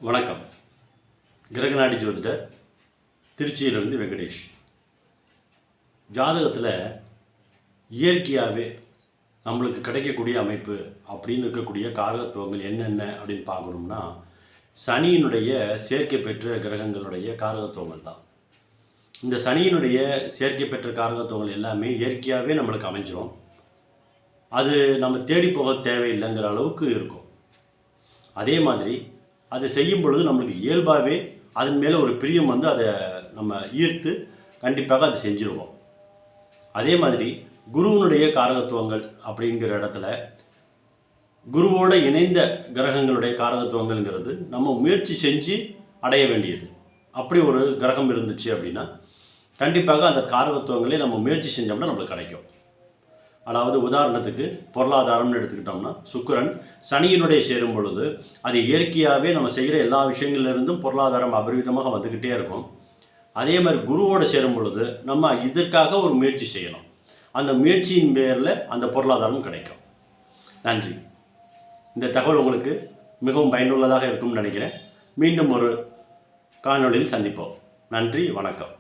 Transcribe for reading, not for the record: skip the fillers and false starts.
வணக்கம். கிரகநாடி ஜோதிடர், திருச்சியிலிருந்து வெங்கடேஷ். ஜாதகத்தில் இயற்கையாகவே நம்மளுக்கு கிடைக்கக்கூடிய அமைப்பு அப்படின்னு இருக்கக்கூடிய காரகத்துவங்கள் என்னென்ன அப்படின்னு பார்க்கணும்னா, சனியினுடைய சேர்க்கை பெற்ற கிரகங்களுடைய காரகத்துவங்கள் தான். இந்த சனியினுடைய சேர்க்கை பெற்ற காரகத்துவங்கள் எல்லாமே இயற்கையாகவே நம்மளுக்கு அமைஞ்சிரும். அது நம்ம தேடி போக தேவையில்லைங்கிற அளவுக்கு இருக்கும். அதே மாதிரி அது செய்யும் பொழுது நம்மளுக்கு இயல்பாகவே அதன் மேலே ஒரு பிரியம் வந்து அதை நம்ம ஈர்த்து கண்டிப்பாக அதை செஞ்சுருவோம். அதே மாதிரி குருவினுடைய காரகத்துவங்கள் அப்படிங்கிற இடத்துல குருவோடு இணைந்த கிரகங்களுடைய காரகத்துவங்கள்ங்கிறது நம்ம முயற்சி செஞ்சு அடைய வேண்டியது. அப்படி ஒரு கிரகம் இருந்துச்சு அப்படின்னா கண்டிப்பாக அந்த காரகத்துவங்களே நம்ம முயற்சி செஞ்சோம்னா நம்மளுக்கு கிடைக்கும். அதாவது உதாரணத்துக்கு பொருளாதாரம்னு எடுத்துக்கிட்டோம்னா, சுக்கிரன் சனியினுடைய சேரும் பொழுது அது இயற்கையாகவே நம்ம செய்கிற எல்லா விஷயங்கள்லேருந்தும் பொருளாதாரம் அபரிவிதமாக வந்துக்கிட்டே இருக்கும். அதே மாதிரி குருவோடு சேரும் பொழுது நம்ம இதற்காக ஒரு முயற்சி செய்யணும். அந்த முயற்சியின் பேரில் அந்த பொருளாதாரம் கிடைக்கும். நன்றி. இந்த தகவல் உங்களுக்கு மிகவும் பயனுள்ளதாக இருக்கும்னு நினைக்கிறேன். மீண்டும் ஒரு காணொளியில் சந்திப்போம். நன்றி, வணக்கம்.